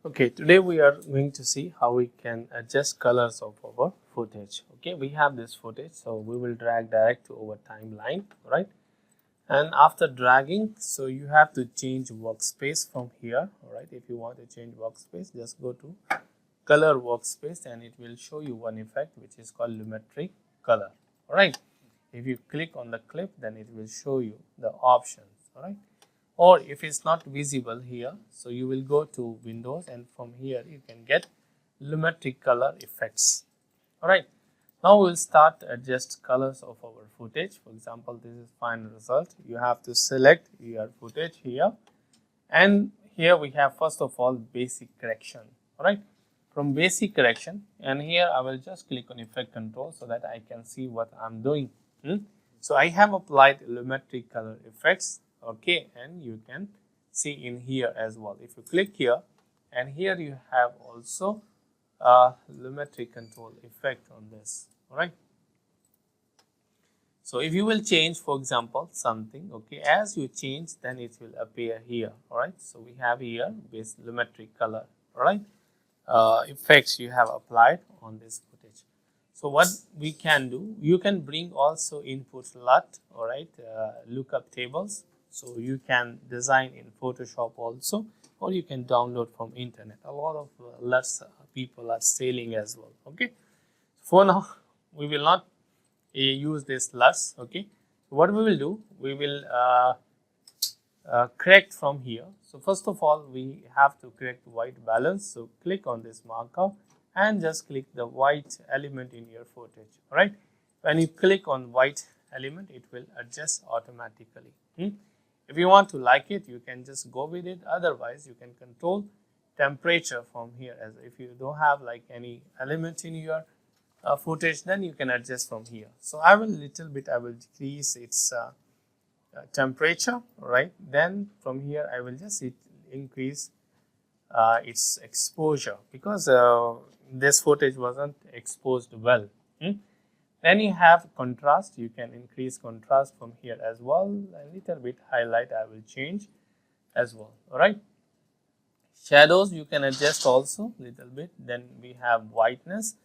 Okay, today we are going to see how we can adjust colors of our footage. Okay, we have this footage, so we will drag direct to our timeline, right? And after dragging, so you have to change workspace from here, all right? If you want to change workspace, just go to color workspace and it will show you one effect which is called Lumetri Color, all right? If you click on the clip, then it will show you the options, all right? Or if it's not visible here, so you will go to Windows and from here you can get Lumetri Color effects. All right. Now we'll start to adjust colors of our footage. For example, this is final result. You have to select your footage here, and here we have first of all basic correction. All right. From basic correction, and here I will just click on effect control so that I can see what I'm doing. So I have applied Lumetri Color effects. Okay, and you can see in here as well. If you click here, and here you have also a Lumetri control effect on this. All right. So if you will change, for example, something, okay, as you change, then it will appear here. All right. So we have here this Lumetri Color. All right. Effects you have applied on this footage. So what we can do, you can bring also input LUT. All right. Lookup tables. So you can design in Photoshop also, or you can download from internet. A lot of LUTs people are selling as well. Okay. For now, we will not use this LUTs. Okay. So what we will do, we will correct from here. So first of all, we have to correct white balance. So click on this marker and just click the white element in your footage. All right. When you click on white element, it will adjust automatically. If you want to like it, you can just go with it. Otherwise, you can control temperature from here. As if you don't have like any element in your footage, then you can adjust from here. So I will decrease its temperature, right? Then from here, I will just increase its exposure because this footage wasn't exposed well. Then you have contrast. You can increase contrast from here as well. A little bit highlight I will change as well. All right. Shadows you can adjust also little bit. Then we have whiteness.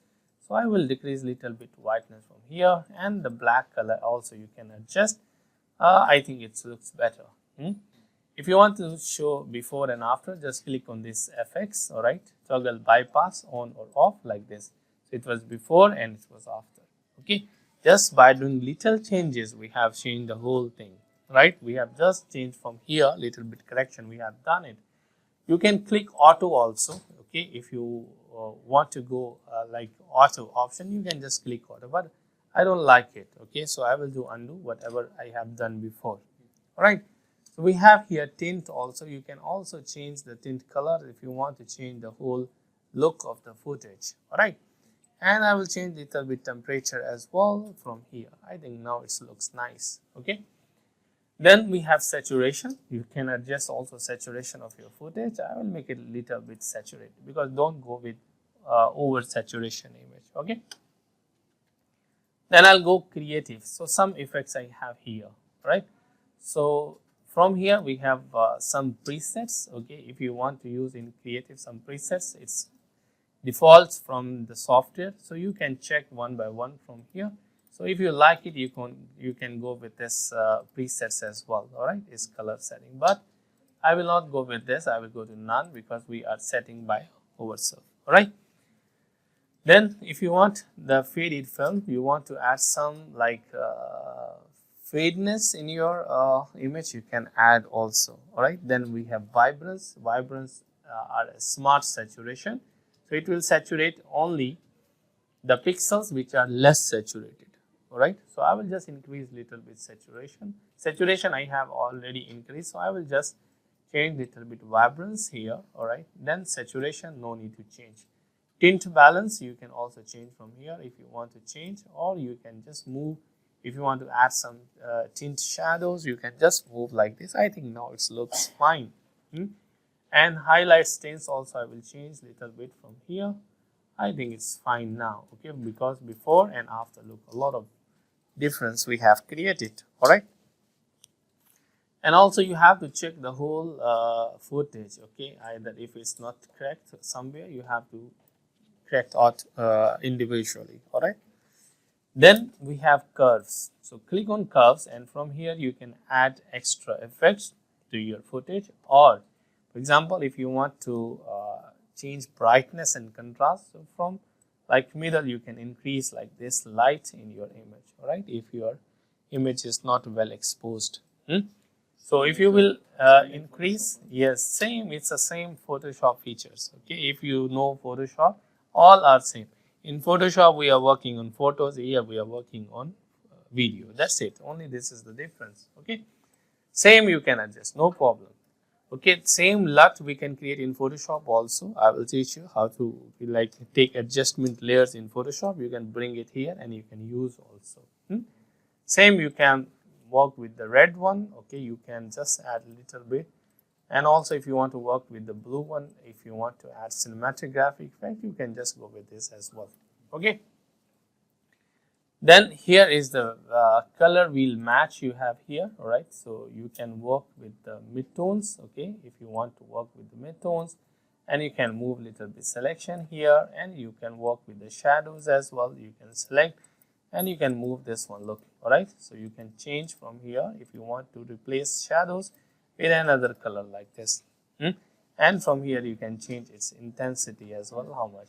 So I will decrease little bit whiteness from here, and the black color also you can adjust. I think it looks better. If you want to show before and after, just click on this FX. All right. Toggle bypass on or off like this. So it was before and it was after. Okay, just by doing little changes, we have changed the whole thing, right? We have just changed from here, little bit correction, we have done it. You can click auto also, okay? If you want to go like auto option, you can just click auto, but I don't like it, okay? So I will do undo whatever I have done before, all right? So we have here tint also. You can also change the tint color if you want to change the whole look of the footage, all right? And I will change little bit temperature as well from here. I think now it looks nice. Okay. Then we have saturation. You can adjust also saturation of your footage. I will make it little bit saturated because don't go with over saturation image. Okay. Then I'll go creative. So some effects I have here, right? So from here we have some presets. Okay. If you want to use in creative some presets, it's defaults from the software, so you can check one by one from here. So if you like it, you can go with this presets as well. All right, it's color setting, but I will not go with this. I will go to none because we are setting by ourselves. All right. Then if you want the faded film, you want to add some like fadeness in your image, you can add also. All right. Then we have vibrance. Vibrance are a smart saturation. So it will saturate only the pixels which are less saturated. All right. So I will just increase little bit saturation. Saturation I have already increased. So I will just change little bit vibrance here. All right. Then saturation, no need to change. Tint balance you can also change from here if you want to change, or you can just move. If you want to add some tint shadows, you can just move like this. I think now it looks fine. And highlight stains also I will change little bit from here. I think it's fine now, okay, because before and after look a lot of difference we have created. All right. And also you have to check the whole footage, okay, either if it's not correct somewhere, you have to correct out individually. All right. Then we have curves. So click on curves, and from here you can add extra effects to your footage. Or for example, if you want to change brightness and contrast, so from like middle you can increase like this light in your image. All right, if your image is not well exposed. So if you will increase, yes, same, it's the same Photoshop features. Okay, if you know Photoshop, all are same. In Photoshop, we are working on photos. Here we are working on video. That's it. Only this is the difference. Okay, same you can adjust, no problem. Okay, same LUT we can create in Photoshop also. I will teach you how to like take adjustment layers in Photoshop. You can bring it here and you can use also. Same you can work with the red one. Okay, you can just add a little bit. And also if you want to work with the blue one, if you want to add cinematic graphic effect, you can just go with this as well. Okay. Then here is the color wheel match you have here. All right. So you can work with the midtones. Okay. If you want to work with the midtones, and you can move little bit selection here, and you can work with the shadows as well. You can select and you can move this one. Look. All right. So you can change from here if you want to replace shadows with another color like this. And from here you can change its intensity as well, how much.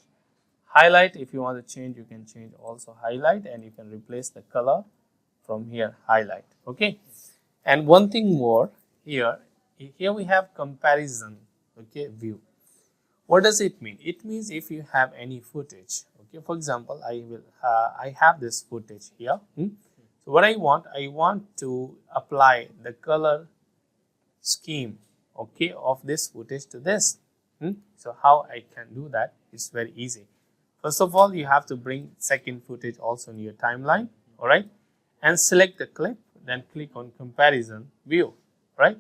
Highlight, if you want to change, you can change also highlight, and you can replace the color from here, highlight. Okay. And one thing more here we have comparison, okay, view. What does it mean? It means if you have any footage, okay, for example, I have this footage here. So what I want to apply the color scheme, okay, of this footage to this. So how I can do that is very easy. First of all, you have to bring second footage also in your timeline, all right, and select the clip, then click on comparison view, right.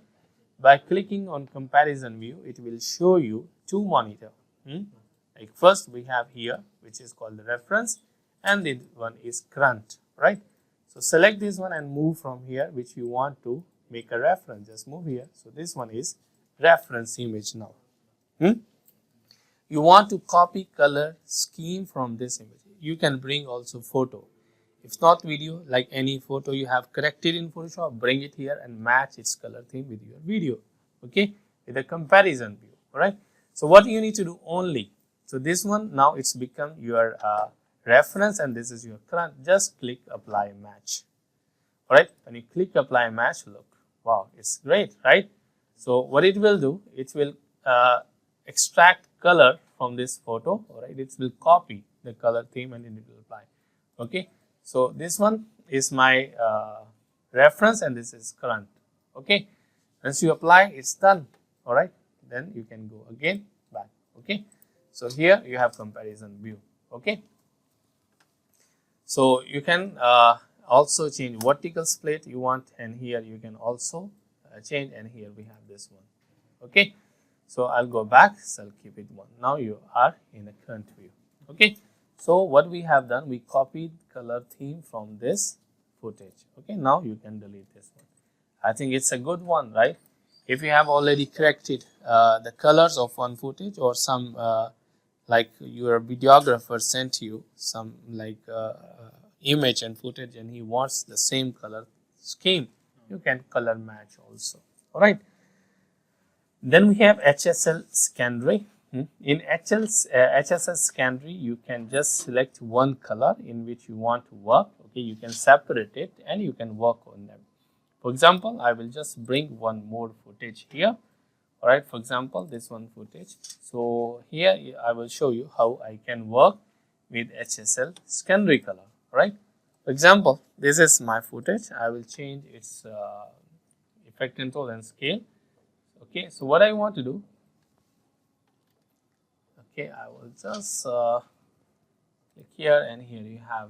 By clicking on comparison view, it will show you two monitor. Like first we have here, which is called the reference, and this one is current, right. So select this one and move from here, which you want to make a reference, just move here. So this one is reference image now. You want to copy color scheme from this image. You can bring also photo. If not video, like any photo you have corrected in Photoshop, bring it here and match its color theme with your video. Okay, with a comparison view. All right. So what you need to do only. So this one now it's become your reference, and this is your current. Just click apply match. All right. When you click apply match, look. Wow, it's great, right? So what it will do, it will extract color from this photo. All right, it will copy the color theme and it will apply. Okay, so this one is my reference, and this is current. Okay, once you apply, it's done. All right, then you can go again back. Okay, so here you have comparison view. Okay, so you can also change vertical split you want, and here you can also change, and here we have this one. Okay, so I'll go back, so I'll keep it one. Now you are in a current view. Okay, so what we have done, we copied color theme from this footage. Okay, now you can delete this one. I think it's a good one, right? If you have already corrected the colors of one footage, or some like your videographer sent you some like image and footage, and he wants the same color scheme, you can color match also. All right. Then we have Hsl Scan. In Hsl Scan, you can just select one color in which you want to work. Okay, you can separate it and you can work on them. For example, I will just bring one more footage here. All right, for example, this one footage. So here I will show you how I can work with Hsl Scan color. All right. For example, this is my footage. I will change its effect control and scale. Okay, so what I want to do, okay, I will just click here, and here you have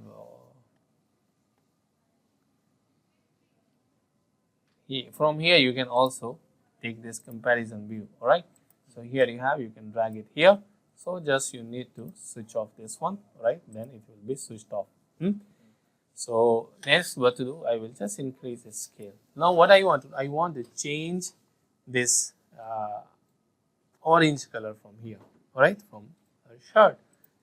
from here you can also take this comparison view. All right, so here you have, you can drag it here. So just you need to switch off this one, right? Then it will be switched off. So next what to do, I will just increase the scale. Now what I want to change this orange color from here, alright, from a shirt.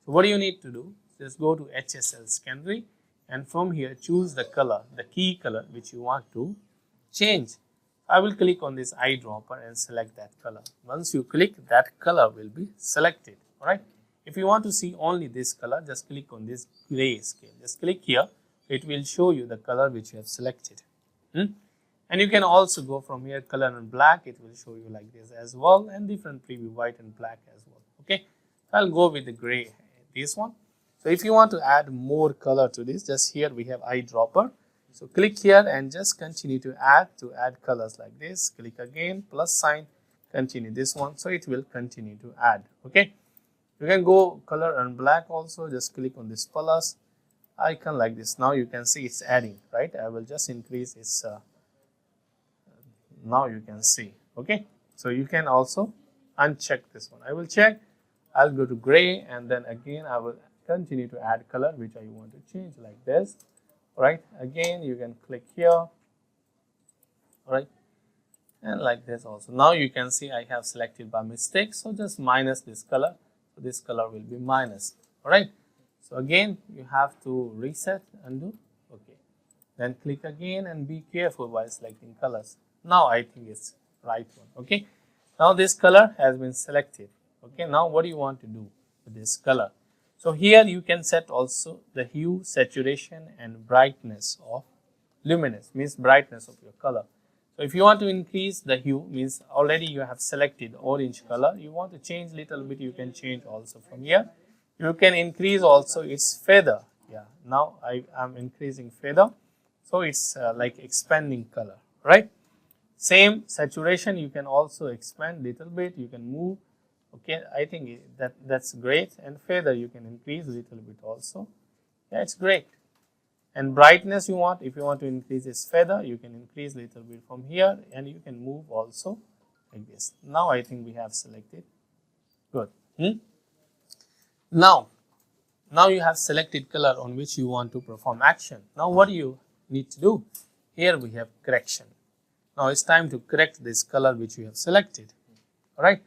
So what do you need to do? Just go to Hsl Scan and from here choose the color, the key color which you want to change. I will click on this eyedropper and select that color. Once you click, that color will be selected, alright. If you want to see only this color, just click on this gray scale. Just click here, it will show you the color which you have selected. And you can also go from here, color and black, it will show you like this as well, and different preview, white and black as well. Okay, I'll go with the gray, this one. So if you want to add more color to this, just here we have eyedropper. So click here and just continue to add colors like this. Click again, plus sign, continue this one. So it will continue to add. Okay, you can go color and black also. Just click on this plus icon like this. Now you can see it's adding, right? I will just increase its. Now you can see. Okay, so you can also uncheck this one. I will check. I'll go to gray and then again I will continue to add color which I want to change like this. Right, again you can click here, right, and like this also. Now you can see I have selected by mistake, so just minus this color, so this color will be minus. All right, so again you have to reset, undo. Okay, then click again and be careful while selecting colors. Now I think it's right one. Okay, now this color has been selected. Okay, now what do you want to do with this color? So here you can set also the hue, saturation and brightness of luminance, means brightness of your color. So if you want to increase the hue, means already you have selected orange color, you want to change little bit, you can change also from here. You can increase also its feather. Yeah, now I am increasing feather, so it's like expanding color, right? Same saturation, you can also expand little bit, you can move. Okay, I think that's great. And feather you can increase a little bit also. Yeah, it's great. And brightness you want, if you want to increase its feather, you can increase a little bit from here and you can move also like this. Now I think we have selected. Good. Now you have selected color on which you want to perform action. Now what do you need to do? Here we have correction. Now it's time to correct this color which you have selected. Alright.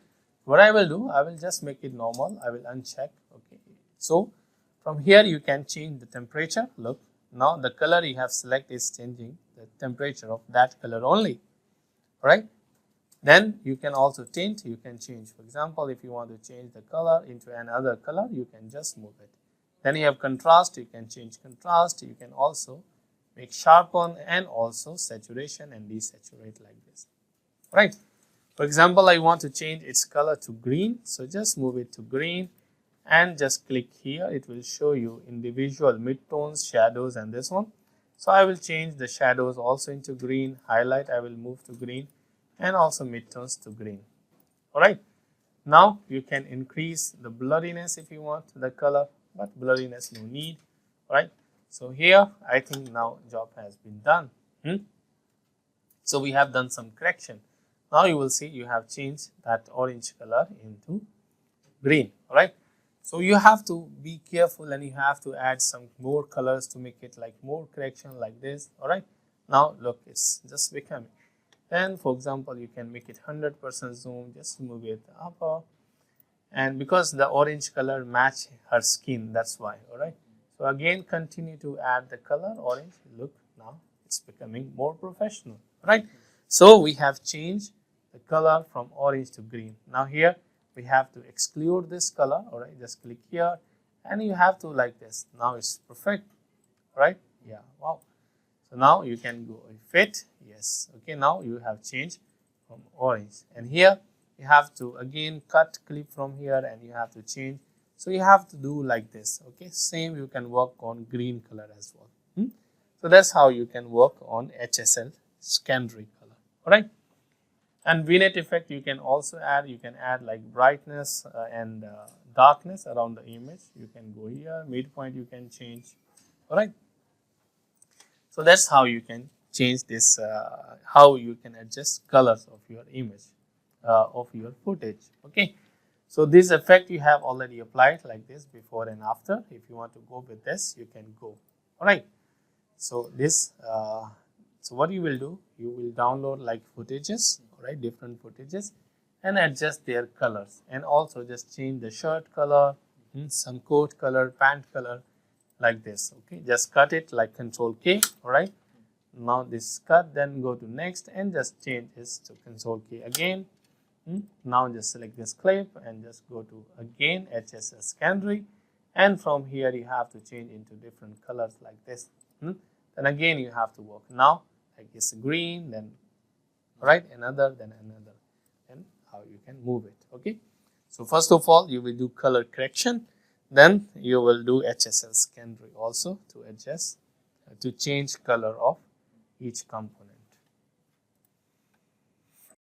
What I will do, I will just make it normal. I will uncheck. Okay. So from here you can change the temperature. Look, now the color you have selected is changing the temperature of that color only. Right? Then you can also tint. You can change. For example, if you want to change the color into another color, you can just move it. Then you have contrast. You can change contrast. You can also make sharpen and also saturation and desaturate like this. Right? For example, I want to change its color to green, so just move it to green and just click here. It will show you individual midtones, shadows and this one. So I will change the shadows also into green, highlight I will move to green and also midtones to green. Alright, now you can increase the blurriness if you want the color, but blurriness no need. Alright, so here I think now job has been done. So we have done some correction. Now you will see you have changed that orange color into green. Alright, so you have to be careful and you have to add some more colors to make it like more correction like this. Alright, now look, it's just becoming. Then for example you can make it 100% zoom, just move it up, and because the orange color match her skin, that's why. Alright, so again continue to add the color orange. Look, now it's becoming more professional. Right, so we have changed the color from orange to green. Now here we have to exclude this color. Alright, just click here and you have to like this. Now it's perfect. Right, yeah, wow. So now you can go fit. Yes, okay, now you have changed from orange, and here you have to again cut clip from here and you have to change. So you have to do like this. Okay, same you can work on green color as well. So that's how you can work on Hsl Scan color. Alright, and vignette effect you can also add. You can add like brightness and darkness around the image. You can go here, midpoint you can change. Alright, so that's how you can change this, how you can adjust colors of your image, of your footage. Okay, so this effect you have already applied like this before and after. If you want to go with this, you can go. Alright, So this so what you will do, you will download like footages, right, different footages, and adjust their colors, and also just change the shirt color, some coat color, pant color, like this. Okay, just cut it like Control K. All right, now this cut, then go to next and just change this to Control K again. Now just select this clip and just go to again Hsl Scan, and from here you have to change into different colors like this. Then again you have to work now like it's green, then right another, then another, and how you can move it. Okay, so first of all you will do color correction, then you will do Hsl Scan also to adjust to change color of each component.